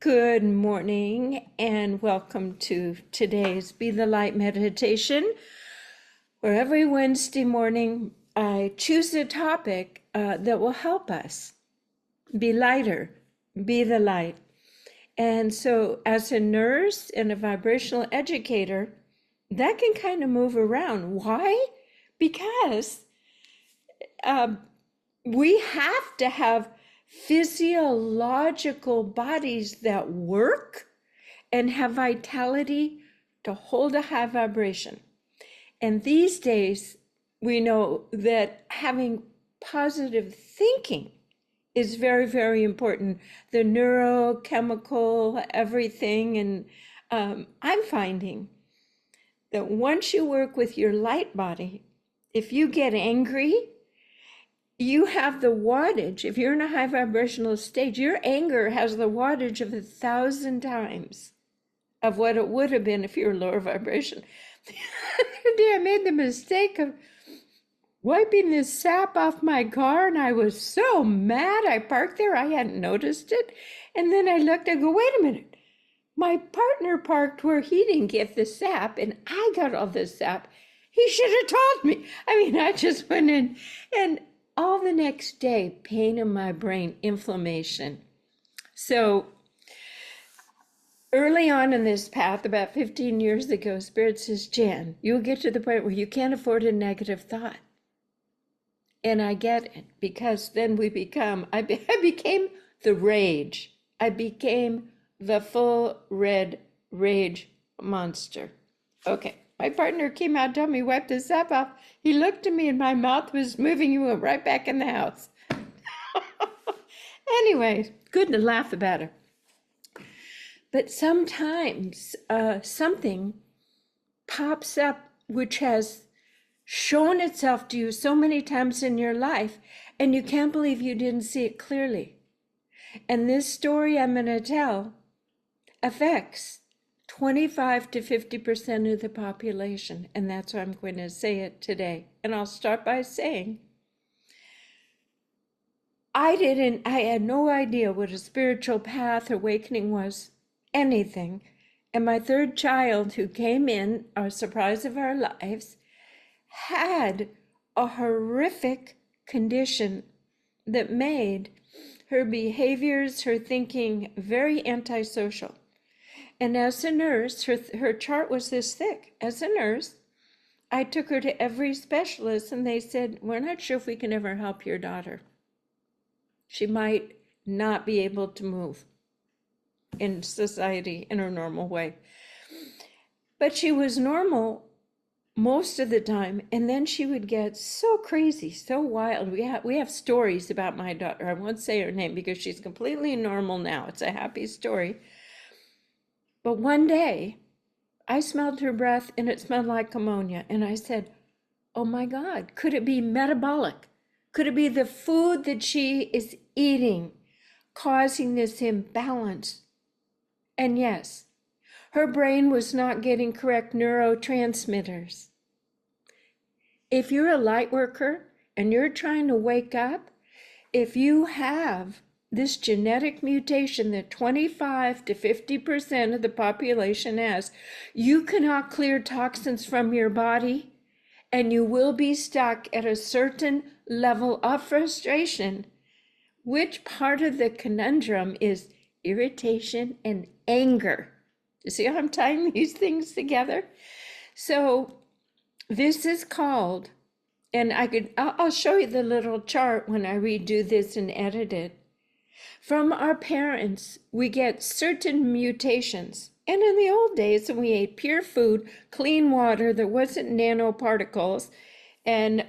Good morning and welcome to today's Be the Light meditation, where every Wednesday morning I choose a topic that will help us be lighter, be the light. And so as a nurse and a vibrational educator, that can kind of move around. Why? Because we have to have physiological bodies that work and have vitality to hold a high vibration. And these days, we know that having positive thinking is very, very important. The neurochemical, everything. And I'm finding that once you work with your light body, if you get angry, you have the wattage. If you're in a high vibrational state, your anger has the wattage of 1,000 times of what it would have been if you were lower vibration. The other day I made the mistake of wiping this sap off my car, and I was so mad. I parked there, I hadn't noticed it. And then I looked, I go, wait a minute. My partner parked where he didn't get the sap, and I got all the sap. He should have told me. I just went in, and all the next day, pain in my brain, inflammation. So early on in this path, about 15 years ago, Spirit says, Jan, you'll get to the point where you can't afford a negative thought. And I get it, because then I became the rage. I became the full red rage monster. Okay. My partner came out, told me, wipe the sap off. He looked at me and my mouth was moving. He went right back in the house. Anyway, good to laugh about it. But sometimes something pops up which has shown itself to you so many times in your life, and you can't believe you didn't see it clearly. And this story I'm going to tell affects 25 to 50% of the population, and that's why I'm going to say it today. And I'll start by saying, I had no idea what a spiritual path awakening was, anything. And my third child, who came in, our surprise of our lives, had a horrific condition that made her behaviors, her thinking very antisocial. And as a nurse, her chart was this thick. As a nurse, I took her to every specialist, and they said, we're not sure if we can ever help your daughter. She might not be able to move in society in her normal way. But she was normal most of the time, and then she would get so crazy, so wild. We have stories about my daughter. I won't say her name because she's completely normal now. It's a happy story. But one day, I smelled her breath, and it smelled like ammonia. And I said, oh my God, could it be metabolic? Could it be the food that she is eating causing this imbalance? And yes, her brain was not getting correct neurotransmitters. If you're a light worker and you're trying to wake up, if you have this genetic mutation that 25 to 50% of the population has, you cannot clear toxins from your body, and you will be stuck at a certain level of frustration. Which part of the conundrum is irritation and anger? You see how I'm tying these things together? So this is called, and I'll show you the little chart when I redo this and edit it. From our parents, we get certain mutations. And in the old days, when we ate pure food, clean water, there wasn't nanoparticles, and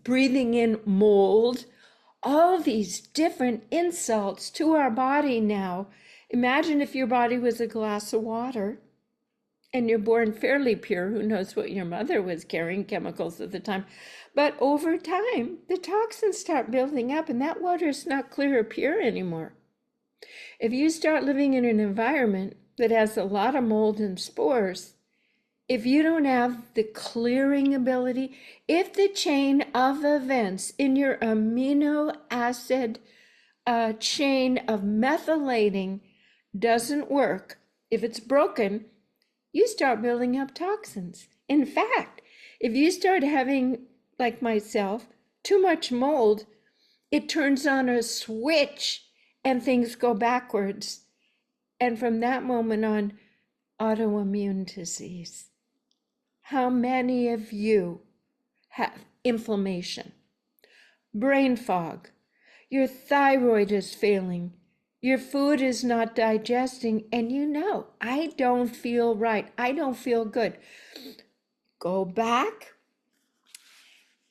breathing in mold, all these different insults to our body now. Imagine if your body was a glass of water and you're born fairly pure. Who knows what your mother was carrying, chemicals at the time. But over time, the toxins start building up, and that water is not clear or pure anymore. If you start living in an environment that has a lot of mold and spores, if you don't have the clearing ability, if the chain of events in your amino acid chain of methylating doesn't work, if it's broken, you start building up toxins. In fact, if you start having, like myself, too much mold, it turns on a switch and things go backwards. And from that moment on, autoimmune disease. How many of you have inflammation, brain fog, your thyroid is failing, your food is not digesting, and you know, I don't feel right, I don't feel good. Go back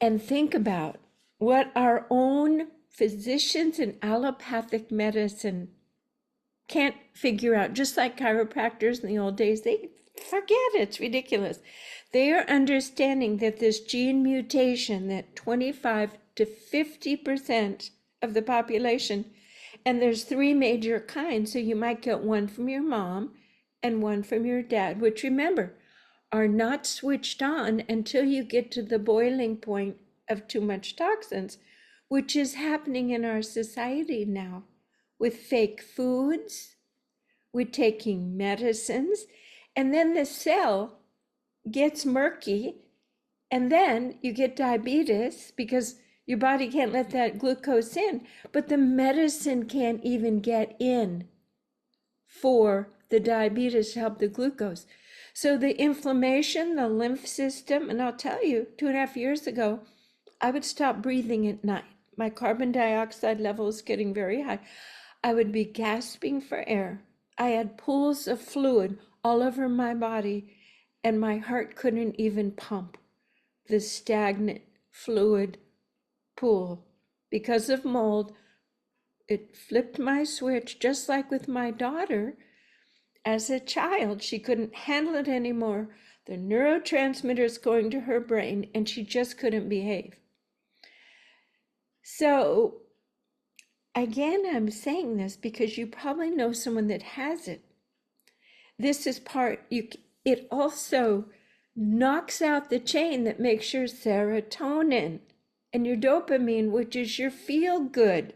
and think about what our own physicians in allopathic medicine can't figure out, just like chiropractors in the old days, they forget it. It's ridiculous. They are understanding that this gene mutation, that 25 to 50% of the population, and there's 3 major kinds, so you might get one from your mom and one from your dad, which remember, are not switched on until you get to the boiling point of too much toxins, which is happening in our society now with fake foods, with taking medicines, and then the cell gets murky, and then you get diabetes because your body can't let that glucose in, but the medicine can't even get in for the diabetes to help the glucose. So the inflammation, the lymph system, and I'll tell you, 2.5 years ago, I would stop breathing at night. My carbon dioxide level was getting very high. I would be gasping for air. I had pools of fluid all over my body, and my heart couldn't even pump the stagnant fluid pool. Because of mold, it flipped my switch, just like with my daughter. As a child, she couldn't handle it anymore. The neurotransmitters going to her brain, and she just couldn't behave. So, again, I'm saying this because you probably know someone that has it. This is it also knocks out the chain that makes your serotonin and your dopamine, which is your feel good,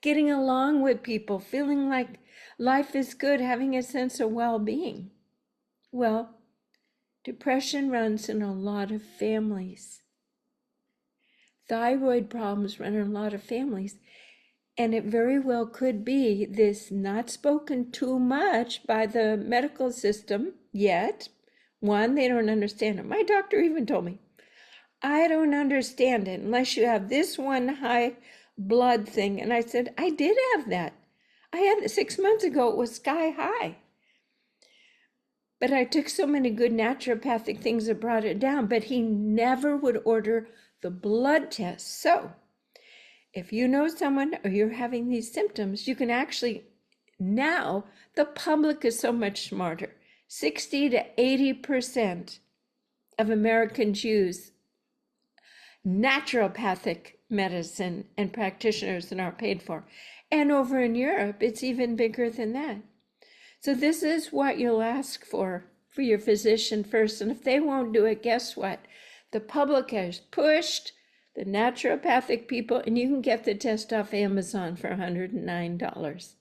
getting along with people, feeling like life is good, having a sense of well-being. Well, depression runs in a lot of families. Thyroid problems run in a lot of families. And it very well could be this not spoken too much by the medical system yet. One, they don't understand it. My doctor even told me, I don't understand it unless you have this one high blood thing. And I said, I did have that. I had it 6 months ago. It was sky high. But I took so many good naturopathic things that brought it down. But he never would order the blood test. So if you know someone or you're having these symptoms, you can actually, now the public is so much smarter. 60 to 80% of Americans use naturopathic medicine and practitioners that aren't paid for. And over in Europe, it's even bigger than that. So this is what you'll ask for your physician first. And if they won't do it, guess what? The public has pushed the naturopathic people, and you can get the test off Amazon for $109.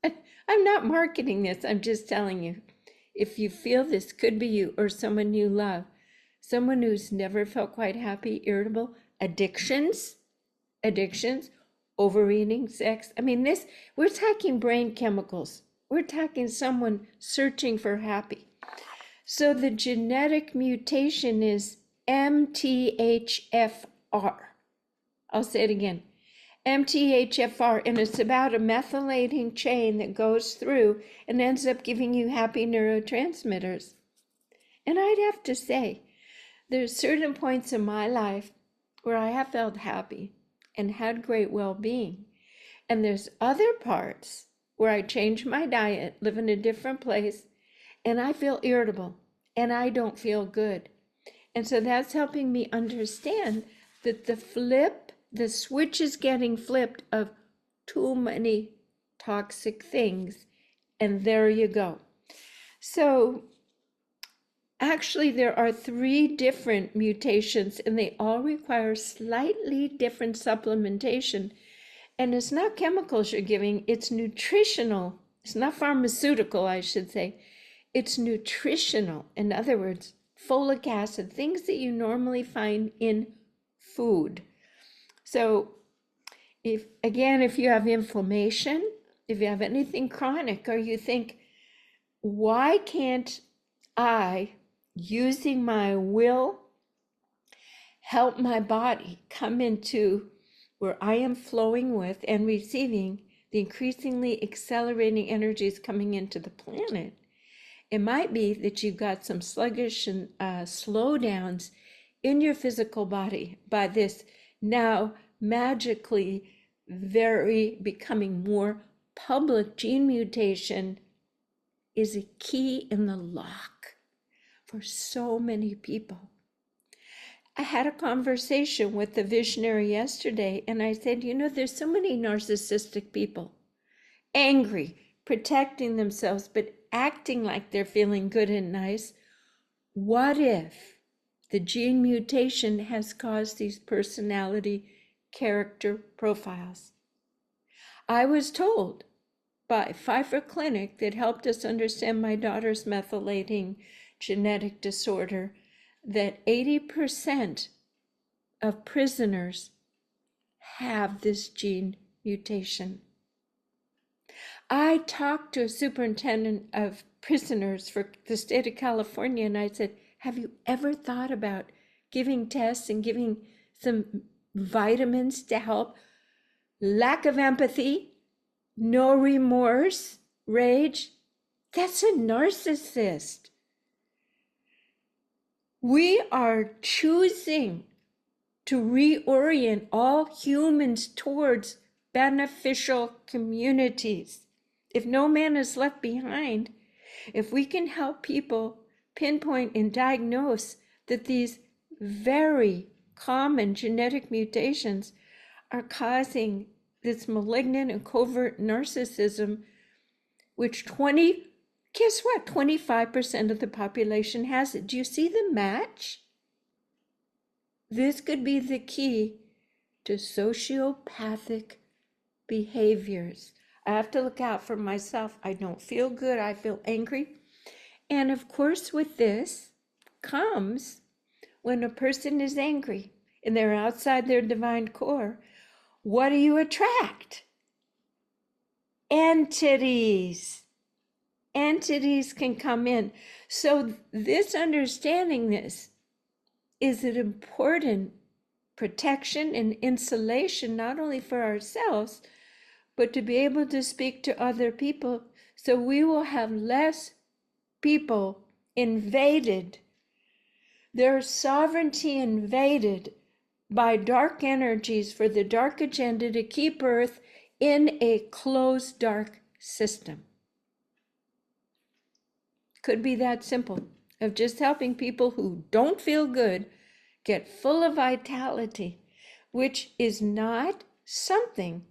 I'm not marketing this. I'm just telling you, if you feel this could be you or someone you love, someone who's never felt quite happy, irritable, addictions, overeating, sex. I mean, we're talking brain chemicals. We're talking someone searching for happy. So the genetic mutation is MTHFR. I'll say it again, MTHFR, and it's about a methylating chain that goes through and ends up giving you happy neurotransmitters. And I'd have to say, there's certain points in my life where I have felt happy and had great well-being. And there's other parts where I change my diet, live in a different place, and I feel irritable and I don't feel good. And so that's helping me understand that the switch is getting flipped of too many toxic things. And there you go. So actually, there are 3 different mutations, and they all require slightly different supplementation. And it's not chemicals you're giving, it's nutritional. It's not pharmaceutical, I should say. It's nutritional. In other words, folic acid, things that you normally find in food. So if you have inflammation, if you have anything chronic, or you think, why can't I, using my will, help my body come into where I am flowing with and receiving the increasingly accelerating energies coming into the planet? It might be that you've got some sluggish and slowdowns in your physical body by this now magically very becoming more public gene mutation is a key in the lock for so many people. I had a conversation with a visionary yesterday, and I said, there's so many narcissistic people, angry, protecting themselves, but acting like they're feeling good and nice. What if the gene mutation has caused these personality character profiles? I was told by Pfeiffer Clinic that helped us understand my daughter's methylating genetic disorder that 80% of prisoners have this gene mutation. I talked to a superintendent of prisoners for the state of California, and I said, have you ever thought about giving tests and giving some vitamins to help? Lack of empathy, no remorse, rage, that's a narcissist. We are choosing to reorient all humans towards beneficial communities. If no man is left behind, if we can help people pinpoint and diagnose that these very common genetic mutations are causing this malignant and covert narcissism, which 25% of the population has it. Do you see the match? This could be the key to sociopathic behaviors. I have to look out for myself. I don't feel good. I feel angry. And of course, with this comes when a person is angry and they're outside their divine core, what do you attract? Entities. Entities can come in. So this understanding this is an important protection and insulation, not only for ourselves, but to be able to speak to other people, so we will have less people invaded, their sovereignty invaded by dark energies for the dark agenda to keep Earth in a closed dark system. Could be that simple, of just helping people who don't feel good get full of vitality, which is not something.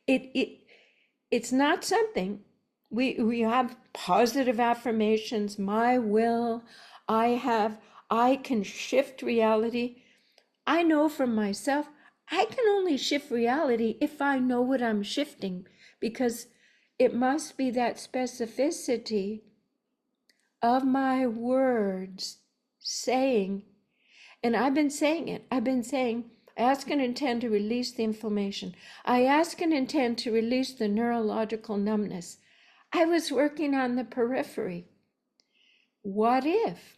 It's not something. We have positive affirmations. My will, I can shift reality. I know from myself, I can only shift reality if I know what I'm shifting, because it must be that specificity of my words saying, and I've been saying it. I've been saying, I ask and intend to release the inflammation. I ask and intend to release the neurological numbness. I was working on the periphery. What if?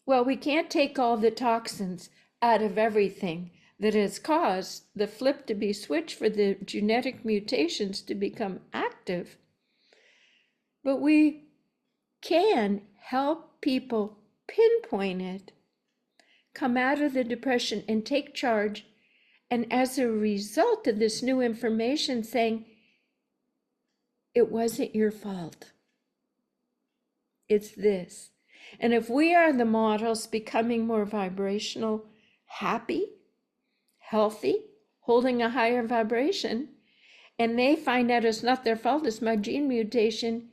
Well, we can't take all the toxins out of everything that has caused the flip to be switched for the genetic mutations to become active. But we can help people pinpoint it, come out of the depression and take charge. And as a result of this new information saying, it wasn't your fault. It's this. And if we are the models becoming more vibrational, happy, healthy, holding a higher vibration, and they find out it's not their fault, it's my gene mutation,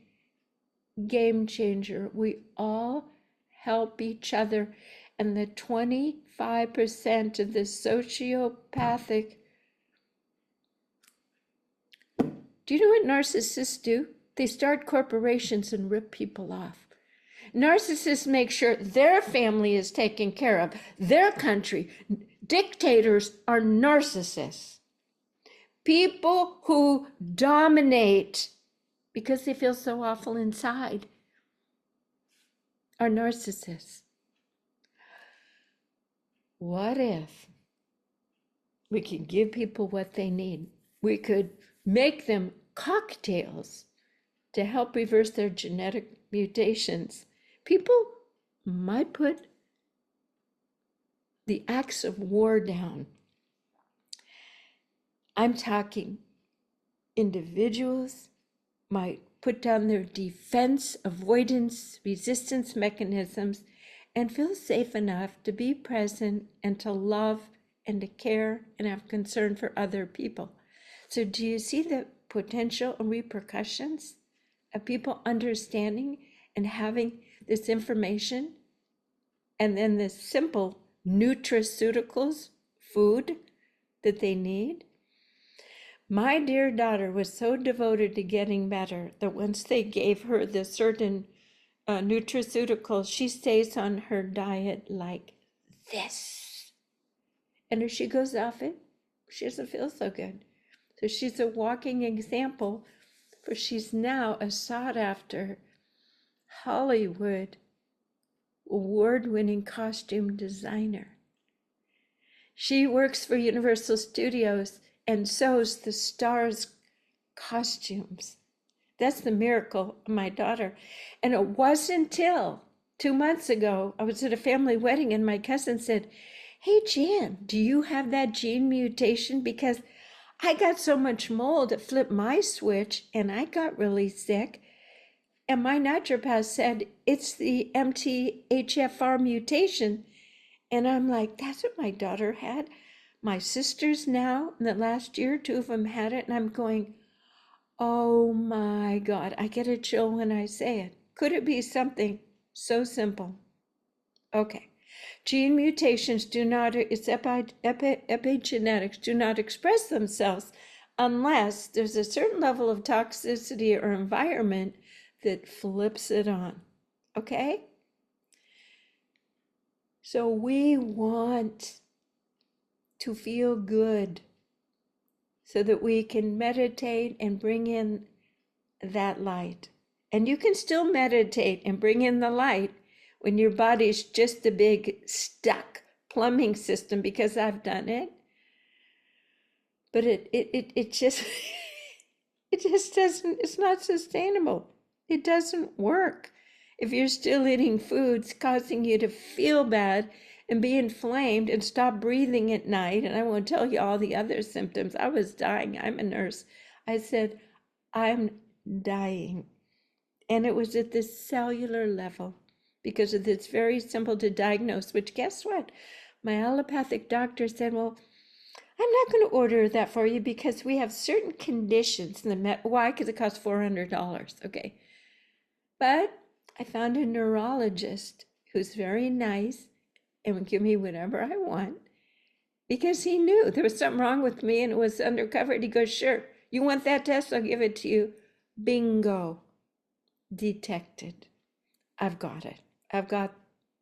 game changer. We all help each other. And the 25% of the sociopathic Do you know what narcissists do? They start corporations and rip people off. Narcissists make sure their family is taken care of, their country. Dictators are narcissists. People who dominate because they feel so awful inside are narcissists. What if we could give people what they need? We could make them cocktails to help reverse their genetic mutations. People might put the axe of war down. I'm talking individuals might put down their defense, avoidance, resistance mechanisms, and feel safe enough to be present and to love and to care and have concern for other people. So do you see the potential repercussions of people understanding and having this information, and then the simple nutraceuticals, food that they need? My dear daughter was so devoted to getting better that once they gave her the certain nutraceuticals, she stays on her diet like this. And if she goes off it, she doesn't feel so good. So she's a walking example, for she's now a sought-after Hollywood award-winning costume designer. She works for Universal Studios and sews the stars' costumes. That's the miracle of my daughter. And it wasn't until 2 months ago, I was at a family wedding and my cousin said, "Hey, Jan, do you have that gene mutation? Because I got so much mold, it flipped my switch and I got really sick. And my naturopath said, it's the MTHFR mutation." And I'm like, that's what my daughter had. My sisters now, in the last year, 2 of them had it. And I'm going, oh my God, I get a chill when I say it. Could it be something so simple? Okay. Gene mutations do not, it's epigenetics, do not express themselves unless there's a certain level of toxicity or environment that flips it on. Okay? So we want to feel good so that we can meditate and bring in that light. And you can still meditate and bring in the light when your body's just a big stuck plumbing system, because I've done it. But it just it just doesn't, it's not sustainable. It doesn't work if you're still eating foods causing you to feel bad and be inflamed and stop breathing at night. And I won't tell you all the other symptoms. I was dying. I'm a nurse. I said, I'm dying. And it was at this cellular level because of this very simple to diagnose, which guess what? My allopathic doctor said, well, I'm not going to order that for you because we have certain conditions. Why? Because it costs $400. Okay. But I found a neurologist who's very nice and would give me whatever I want because he knew there was something wrong with me and it was undercovered. He goes, sure, you want that test? I'll give it to you. Bingo. Detected. I've got it. I've got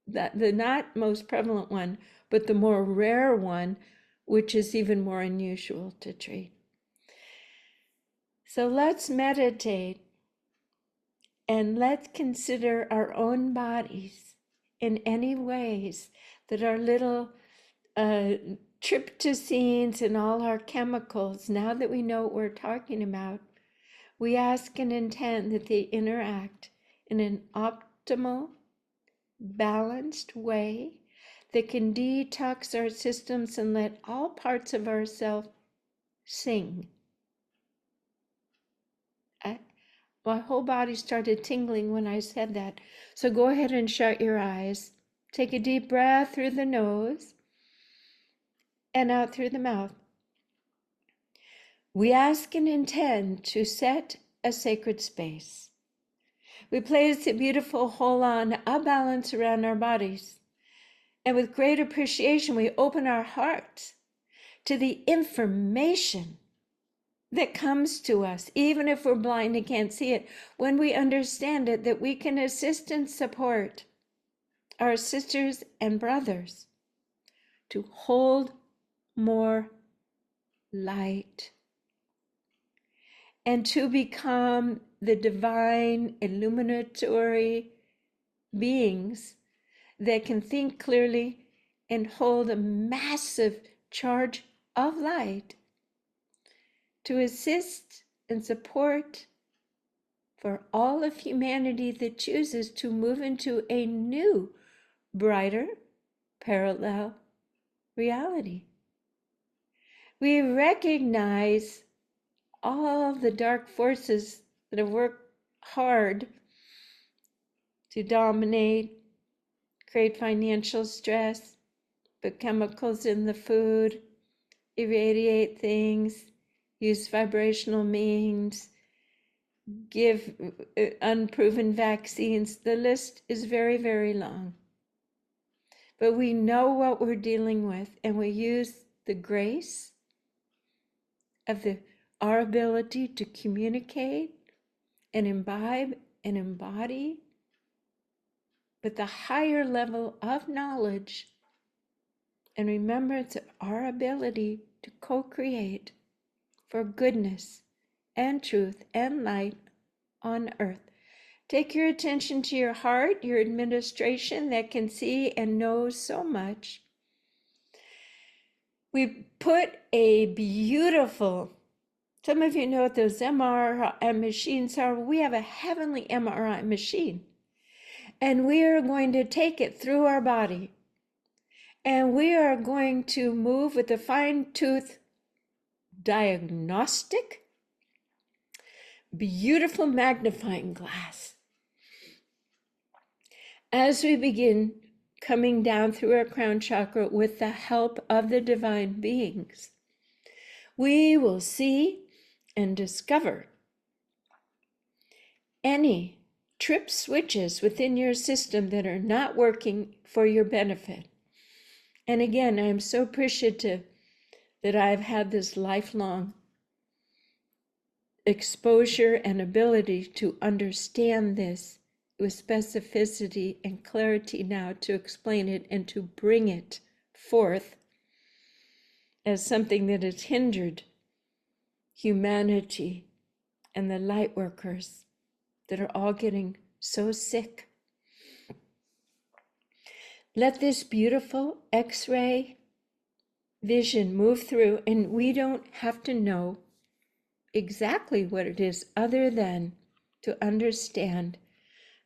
that, the not most prevalent one, but the more rare one, which is even more unusual to treat. So let's meditate and let's consider our own bodies in any ways that our little tryptosines and all our chemicals, now that we know what we're talking about, we ask and intend that they interact in an optimal, balanced way that can detox our systems and let all parts of ourselves sing. My whole body started tingling when I said that. So go ahead and shut your eyes. Take a deep breath through the nose and out through the mouth. We ask and intend to set a sacred space. We place a beautiful hold-on, a balance around our bodies. And with great appreciation, we open our hearts to the information that comes to us, even if we're blind and can't see it, when we understand it, that we can assist and support our sisters and brothers to hold more light and to become the divine illuminatory beings that can think clearly and hold a massive charge of light to assist and support for all of humanity that chooses to move into a new, brighter, parallel reality. We recognize all the dark forces that have worked hard to dominate, create financial stress, put chemicals in the food, irradiate things, use vibrational means, give unproven vaccines. The list is very, very long. But we know what we're dealing with, and we use the grace of our ability to communicate and imbibe and embody with the higher level of knowledge and remembrance of our ability to co-create for goodness and truth and light on earth. Take your attention to your heart, your administration that can see and know so much. We put a beautiful, some of you know what those MRI machines are. We have a heavenly MRI machine, and we are going to take it through our body, and we are going to move with a fine-tooth diagnostic, beautiful magnifying glass. As we begin coming down through our crown chakra with the help of the divine beings, we will see and discover any trip switches within your system that are not working for your benefit. And again, I am so appreciative that I've had this lifelong exposure and ability to understand this with specificity and clarity now, to explain it and to bring it forth as something that has hindered humanity and the light workers that are all getting so sick. Let this beautiful X-ray vision move through, and we don't have to know exactly what it is other than to understand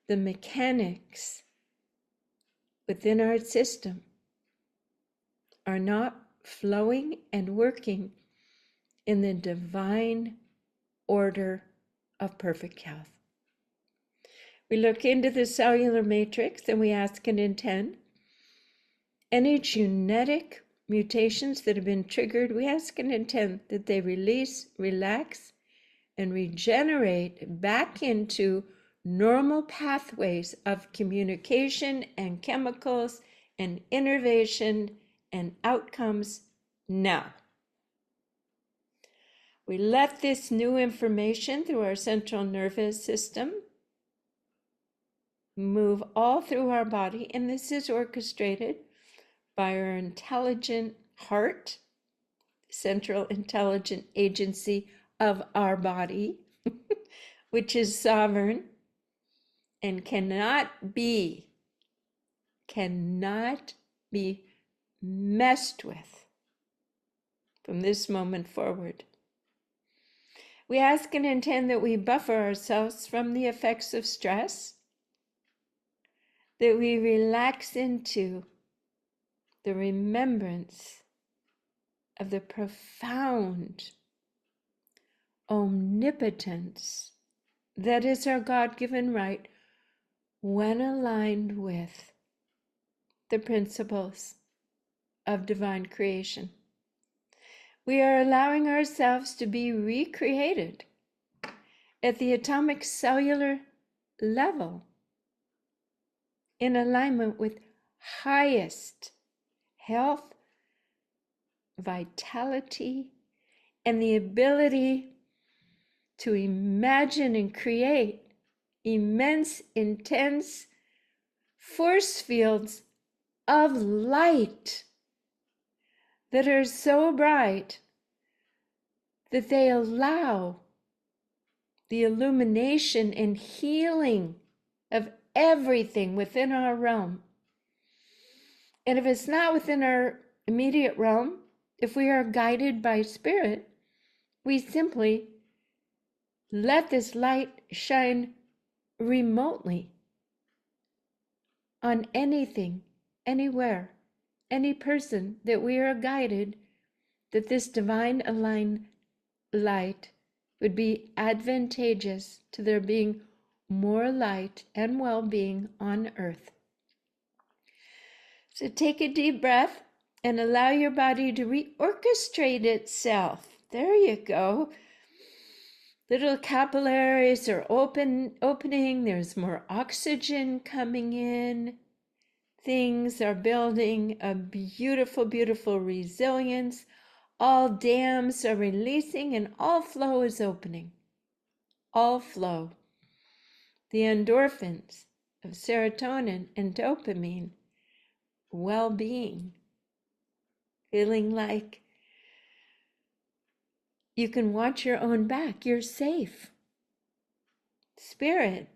the mechanics within our system are not flowing and working in the divine order of perfect health. We look into the cellular matrix and we ask and intend any genetic mutations that have been triggered. We ask and intend that they release, relax, and regenerate back into normal pathways of communication and chemicals and innervation and outcomes now. We let this new information through our central nervous system move all through our body, and this is orchestrated by our intelligent heart, central intelligent agency of our body, which is sovereign and cannot be messed with from this moment forward. We ask and intend that we buffer ourselves from the effects of stress, that we relax into the remembrance of the profound omnipotence that is our God-given right when aligned with the principles of divine creation. We are allowing ourselves to be recreated at the atomic cellular level in alignment with highest health, vitality, and the ability to imagine and create immense, intense force fields of light that are so bright that they allow the illumination and healing of everything within our realm. And if it's not within our immediate realm, if we are guided by spirit, we simply let this light shine remotely on anything, anywhere, any person that we are guided, that this divine aligned light would be advantageous to there being more light and well-being on earth. So take a deep breath and allow your body to reorchestrate itself. There you go. Little capillaries are opening. There's more oxygen coming in. Things are building a beautiful, beautiful resilience. All dams are releasing and all flow is opening. All flow. The endorphins of serotonin and dopamine, well-being, feeling like you can watch your own back. You're safe. Spirit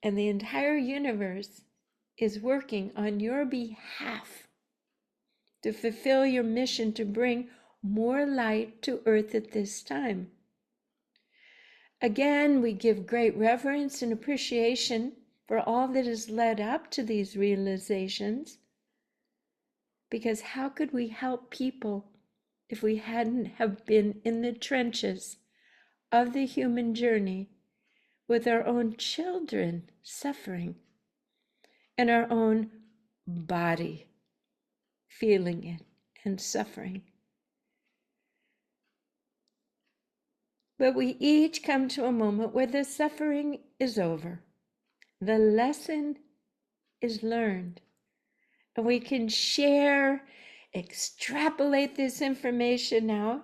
and the entire universe is working on your behalf to fulfill your mission to bring more light to earth at this time. Again, we give great reverence and appreciation for all that has led up to these realizations, because how could we help people if we hadn't have been in the trenches of the human journey with our own children suffering and our own body feeling it and suffering? But we each come to a moment where the suffering is over. The lesson is learned. And we can share, extrapolate this information now,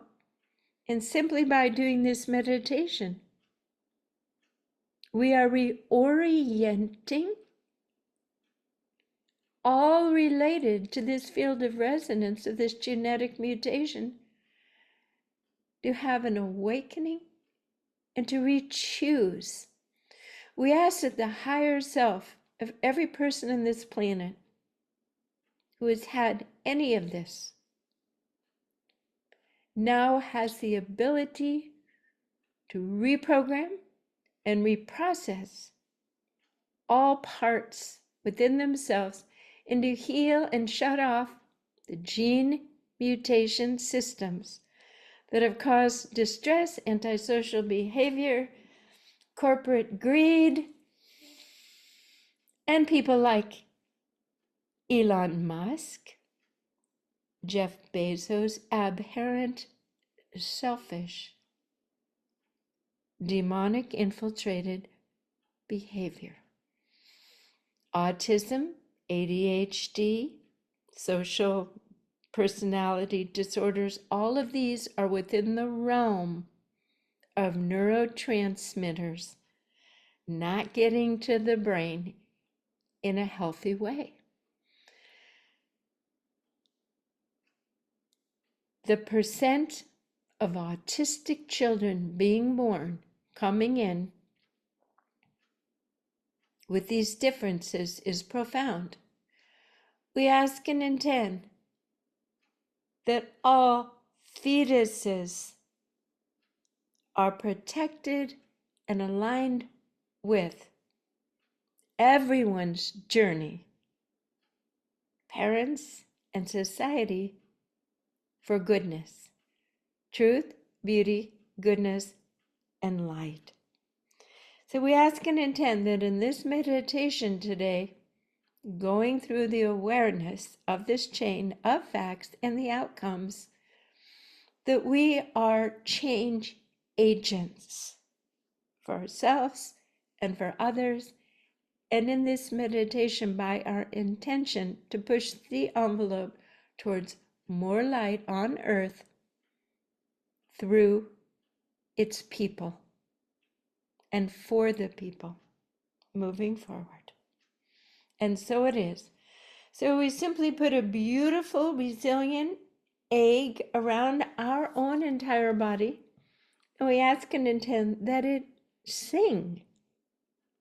and simply by doing this meditation, we are reorienting, all related to this field of resonance of this genetic mutation, to have an awakening and to re-choose. We ask that the higher self of every person on this planet who has had any of this now has the ability to reprogram and reprocess all parts within themselves and to heal and shut off the gene mutation systems that have caused distress, antisocial behavior, corporate greed, and people like Elon Musk, Jeff Bezos, abhorrent, selfish, demonic infiltrated behavior. Autism, ADHD, social personality disorders, all of these are within the realm of neurotransmitters not getting to the brain in a healthy way. The percent of autistic children being born, coming in with these differences is profound. We ask and intend that all fetuses are protected and aligned with everyone's journey, parents and society, for goodness, truth, beauty, goodness, and light. So we ask and intend that in this meditation today, going through the awareness of this chain of facts and the outcomes, that we are change agents for ourselves and for others, and in this meditation by our intention to push the envelope towards more light on earth through its people, and for the people moving forward. And so it is. So we simply put a beautiful, resilient egg around our own entire body, and we ask and intend that it sing,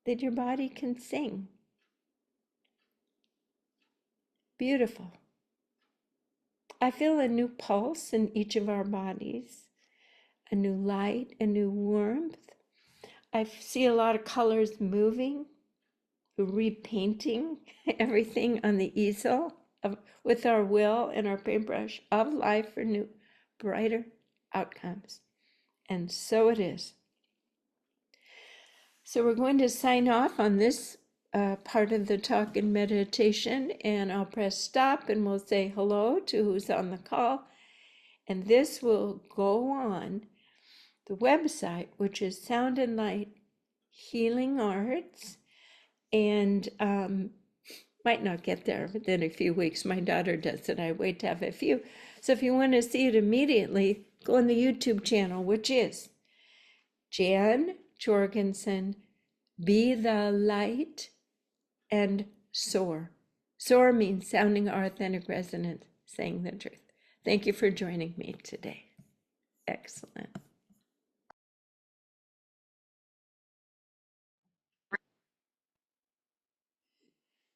that your body can sing. Beautiful. I feel a new pulse in each of our bodies, a new light, a new warmth. I see a lot of colors moving, repainting everything on the easel with our will and our paintbrush of life for new, brighter outcomes. And so it is. So we're going to sign off on this part of the talk and meditation, and I'll press stop and we'll say hello to who's on the call. And this will go on the website, which is Sound and Light Healing Arts, and might not get there within a few weeks. My daughter does it. I wait to have a few. So if you want to see it immediately, go on the YouTube channel, which is Jan Jorgensen, Be the Light, and Soar. Soar means sounding our authentic resonance, saying the truth. Thank you for joining me today. Excellent.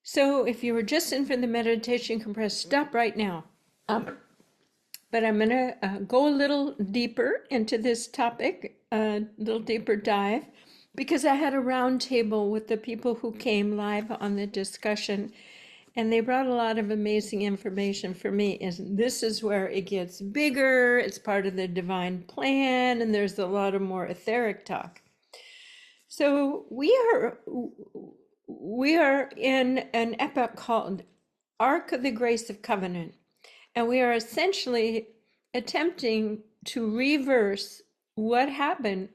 So if you were just in for the meditation, you can press stop right now. But I'm going to go a little deeper into this topic, a little deeper dive, because I had a round table with the people who came live on the discussion, and they brought a lot of amazing information for me. And this is where it gets bigger. It's part of the divine plan, and there's a lot of more etheric talk. So we are in an epoch called Ark of the Grace of Covenant, and we are essentially attempting to reverse what happened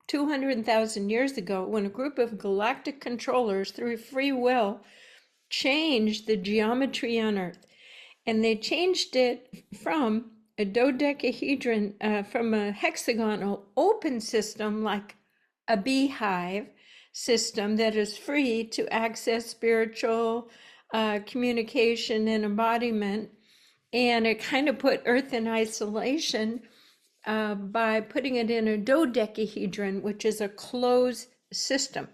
200,000 years ago when a group of galactic controllers through free will changed the geometry on Earth. And they changed it from a dodecahedron, from a hexagonal open system like a beehive system that is free to access spiritual communication and embodiment. And it kind of put Earth in isolation by putting it in a dodecahedron, which is a closed system.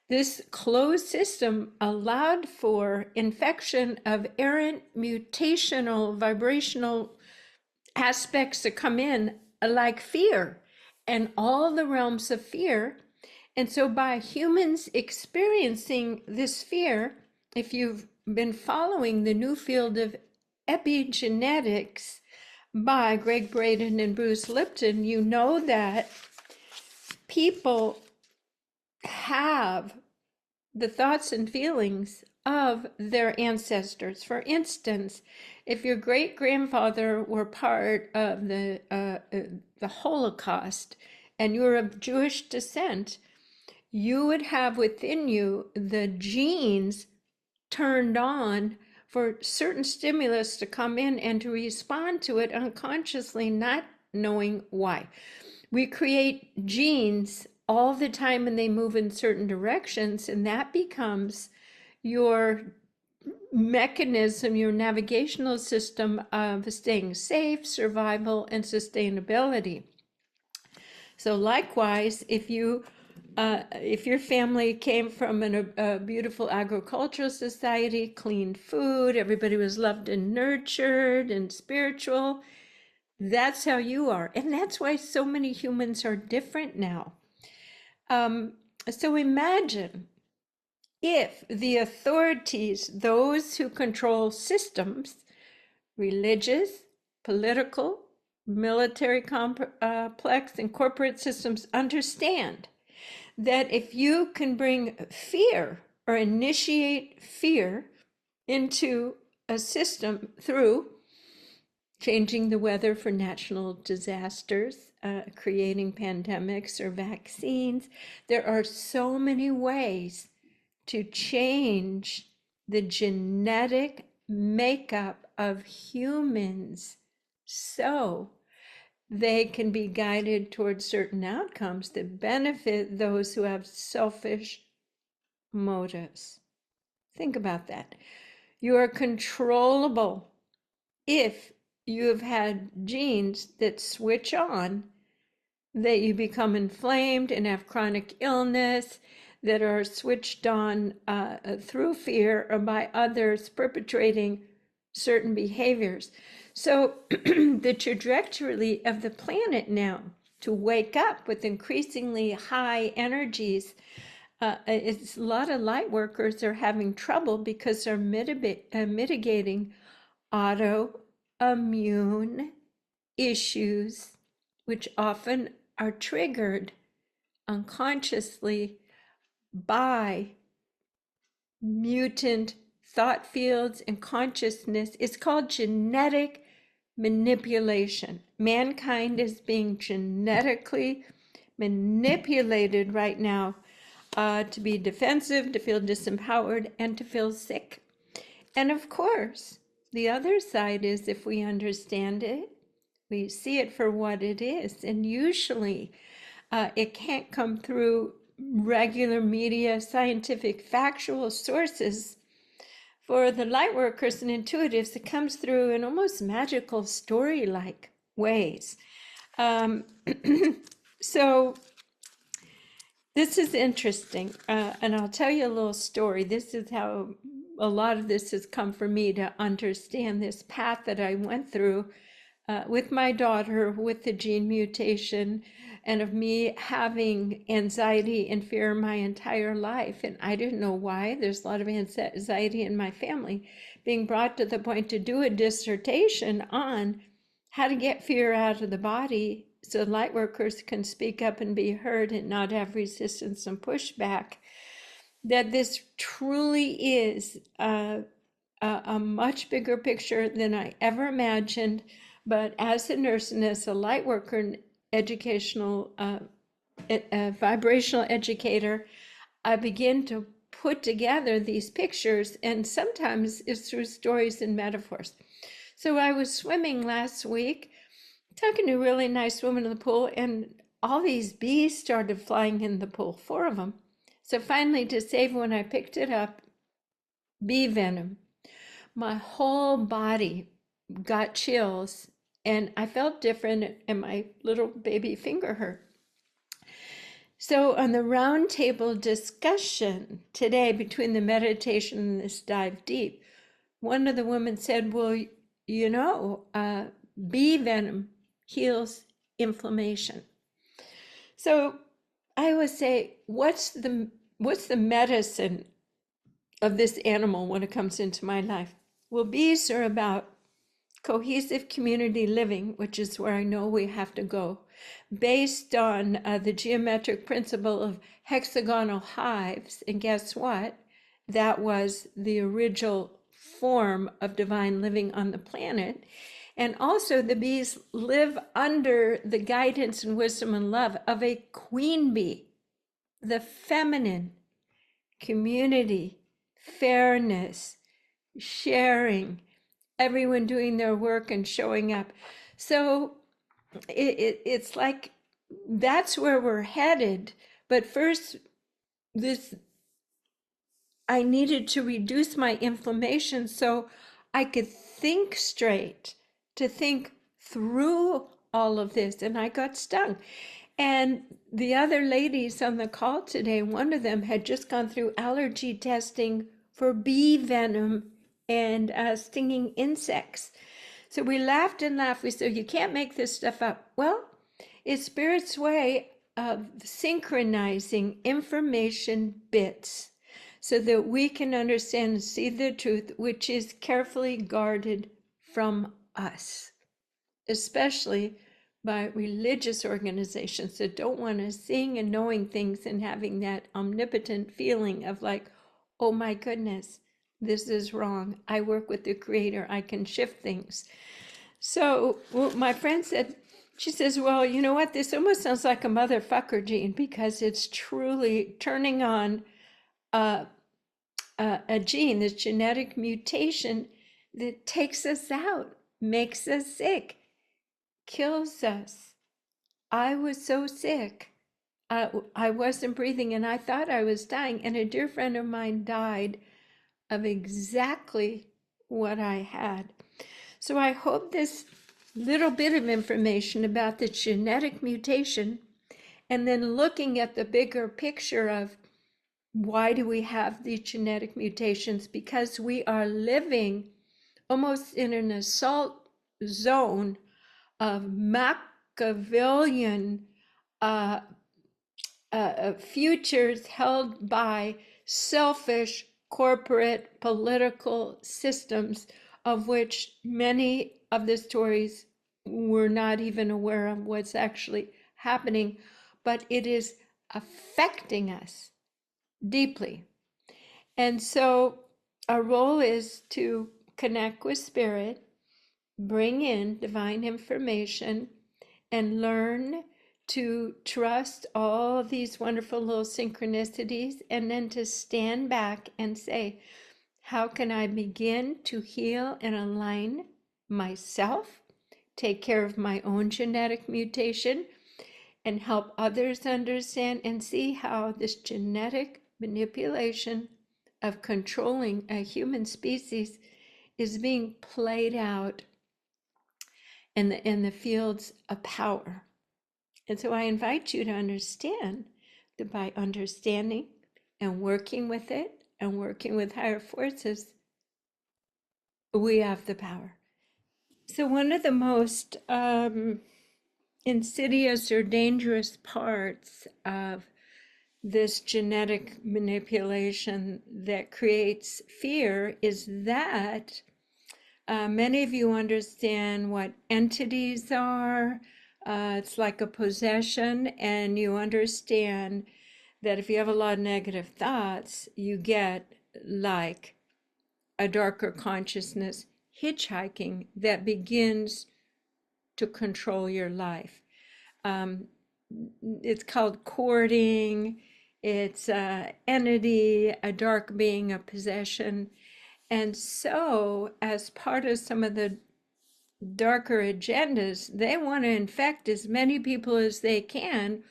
This closed system allowed for infection of errant mutational vibrational aspects to come in, like fear and all the realms of fear. And so by humans experiencing this fear, if you've been following the new field of epigenetics by Greg Braden and Bruce Lipton, you know that people have the thoughts and feelings of their ancestors. For instance, if your great-grandfather were part of the Holocaust and you were of Jewish descent, you would have within you the genes turned on for certain stimulus to come in and to respond to it unconsciously, not knowing why. We create genes all the time and they move in certain directions, and that becomes your mechanism, your navigational system of staying safe, survival, and sustainability. So likewise, if your family came from a beautiful agricultural society, clean food, everybody was loved and nurtured and spiritual, that's how you are. And that's why so many humans are different now. So imagine if the authorities, those who control systems, religious, political, military complex, and corporate systems, understand that if you can bring fear or initiate fear into a system through changing the weather for natural disasters, creating pandemics or vaccines, there are so many ways to change the genetic makeup of humans so they can be guided towards certain outcomes that benefit those who have selfish motives. Think about that. You are controllable if you have had genes that switch on, that you become inflamed and have chronic illness, that are switched on through fear or by others perpetrating certain behaviors. So the trajectory of the planet now to wake up with increasingly high energies, it's a lot of light workers are having trouble because they're mitigating autoimmune issues, which often are triggered unconsciously by mutant thought fields and consciousness. It's called genetic manipulation. Mankind is being genetically manipulated right now to be defensive, to feel disempowered, and to feel sick. And of course, the other side is if we understand it, we see it for what it is. And usually it can't come through regular media, scientific, factual sources. For the light workers and intuitives, it comes through in almost magical story-like ways. So this is interesting, and I'll tell you a little story. This is how a lot of this has come for me to understand this path that I went through with my daughter with the gene mutation, and of me having anxiety and fear my entire life. And I didn't know why. There's a lot of anxiety in my family, being brought to the point to do a dissertation on how to get fear out of the body so light workers can speak up and be heard and not have resistance and pushback. That this truly is a much bigger picture than I ever imagined. But as a nurse and as a light worker and educational, vibrational educator, I begin to put together these pictures, and sometimes it's through stories and metaphors. So I was swimming last week, talking to a really nice woman in the pool, and all these bees started flying in the pool, 4 of them. So finally, to save when I picked it up, bee venom. My whole body got chills, and I felt different, and my little baby finger hurt. So on the round table discussion today between the meditation and this dive deep, one of the women said, well, you know, bee venom heals inflammation. So I always say, what's the medicine of this animal when it comes into my life? Well, bees are about cohesive community living, which is where I know we have to go, based on the geometric principle of hexagonal hives. And guess what? That was the original form of divine living on the planet. And also the bees live under the guidance and wisdom and love of a queen bee, the feminine, community, fairness, sharing, everyone doing their work and showing up. So it's like that's where we're headed. But first, I needed to reduce my inflammation so I could think straight, to think through all of this. And I got stung. And the other ladies on the call today, one of them had just gone through allergy testing for bee venom and stinging insects. So we laughed and laughed. We said, you can't make this stuff up. Well, it's Spirit's way of synchronizing information bits so that we can understand and see the truth, which is carefully guarded from us, especially by religious organizations that don't want us seeing and knowing things and having that omnipotent feeling of like, oh my goodness, this is wrong. I work with the Creator. I can shift things. So my friend said, she says, well, you know what? This almost sounds like a motherfucker gene because it's truly turning on a gene, this genetic mutation that takes us out, makes us sick, kills us. I was so sick. I wasn't breathing and I thought I was dying. And a dear friend of mine died of exactly what I had. So I hope this little bit of information about the genetic mutation and then looking at the bigger picture of why do we have these genetic mutations? Because we are living almost in an assault zone of Machiavellian futures held by selfish corporate political systems, of which many of the stories we're not even aware of what's actually happening, but it is affecting us deeply. And so our role is to connect with spirit, bring in divine information, and learn to trust all these wonderful little synchronicities, and then to stand back and say, how can I begin to heal and align myself, take care of my own genetic mutation, and help others understand and see how this genetic manipulation of controlling a human species is being played out in the fields of power. And so I invite you to understand that by understanding and working with it and working with higher forces, we have the power. So one of the most insidious or dangerous parts of this genetic manipulation that creates fear is that many of you understand what entities are. It's like a possession, and you understand that if you have a lot of negative thoughts, you get like a darker consciousness hitchhiking that begins to control your life. It's called courting. It's entity, a dark being, a possession. And so, as part of some of the darker agendas, they want to infect as many people as they can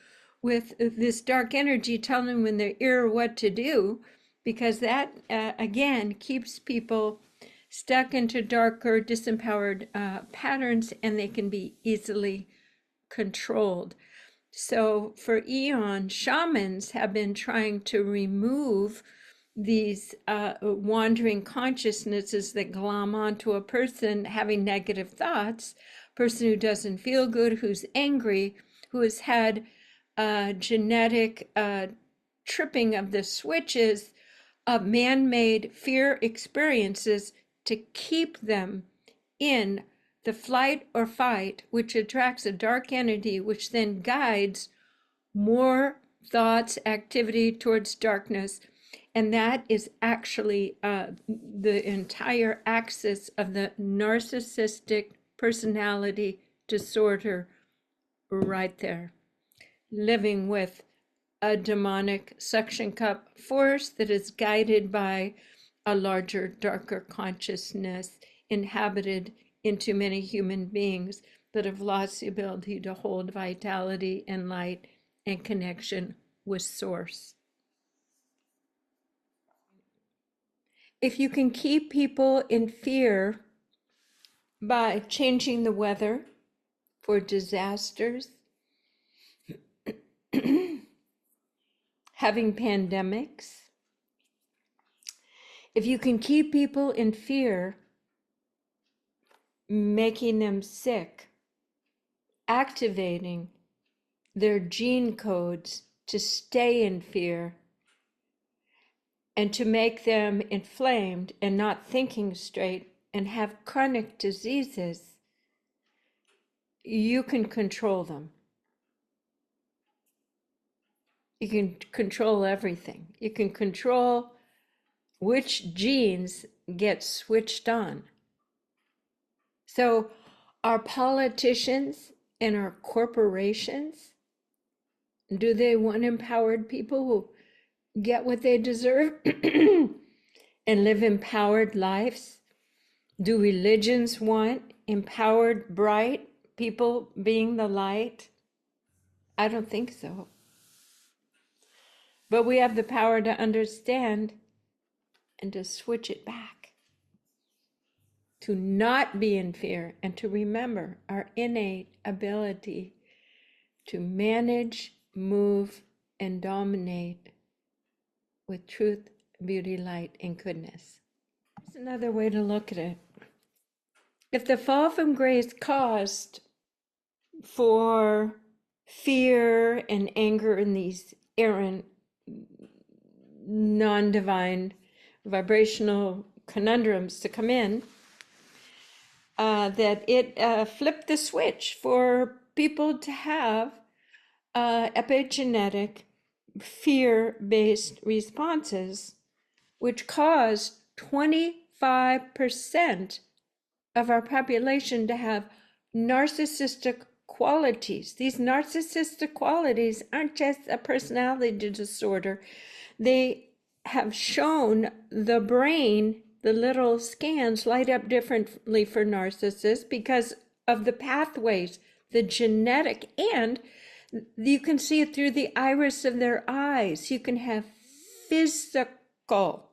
with this dark energy, telling them in their ear what to do, because that, again, keeps people stuck into darker, disempowered patterns, and they can be easily controlled. So for eons, shamans have been trying to remove these wandering consciousnesses that glom onto a person having negative thoughts, person who doesn't feel good, who's angry, who has had genetic tripping of the switches of man-made fear experiences to keep them in the flight or fight, which attracts a dark entity, which then guides more thoughts, activity towards darkness. And that is actually the entire axis of the narcissistic personality disorder right there. Living with a demonic suction cup force that is guided by a larger, darker consciousness inhabited into many human beings that have lost the ability to hold vitality and light and connection with source. If you can keep people in fear by changing the weather for disasters, having pandemics, if you can keep people in fear, making them sick, activating their gene codes to stay in fear, and to make them inflamed and not thinking straight and have chronic diseases, you can control them. You can control everything. You can control which genes get switched on. So our politicians and our corporations, do they want empowered people who get what they deserve and live empowered lives? Do religions want empowered, bright, people being the light? I don't think so. But we have the power to understand and to switch it back, to not be in fear, and to remember our innate ability to manage, move, and dominate with truth, beauty, light, and goodness. That's another way to look at it. If the fall from grace caused for fear and anger in these errant, non-divine, vibrational conundrums to come in, that it flipped the switch for people to have epigenetic fear-based responses, which caused 25% of our population to have narcissistic qualities. These narcissistic qualities aren't just a personality disorder. They have shown the brain, the little scans light up differently for narcissists because of the pathways, the genetic, and you can see it through the iris of their eyes. You can have physical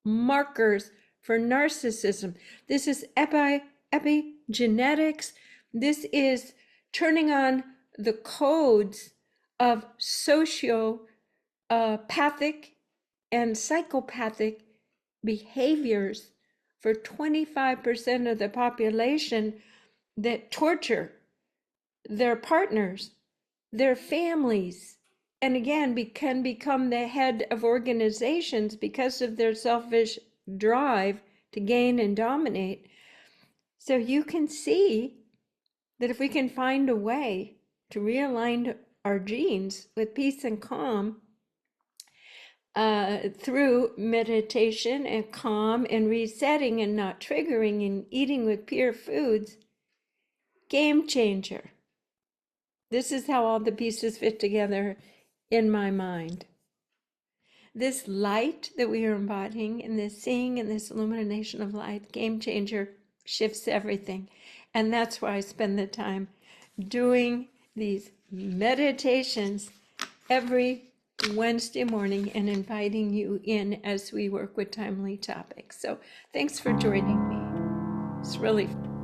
markers for narcissism. This is epigenetics. This is turning on the codes of sociopathic and psychopathic behaviors for 25% of the population that torture their partners, their families, and again can become the head of organizations because of their selfish drive to gain and dominate. So you can see that if we can find a way to realign our genes with peace and calm through meditation and calm and resetting and not triggering and eating with pure foods, game changer. This is how all the pieces fit together in my mind. This light that we are embodying and this seeing and this illumination of light, game changer, shifts everything. And that's why I spend the time doing these meditations every Wednesday morning and inviting you in as we work with timely topics. So thanks for joining me. It's really fun.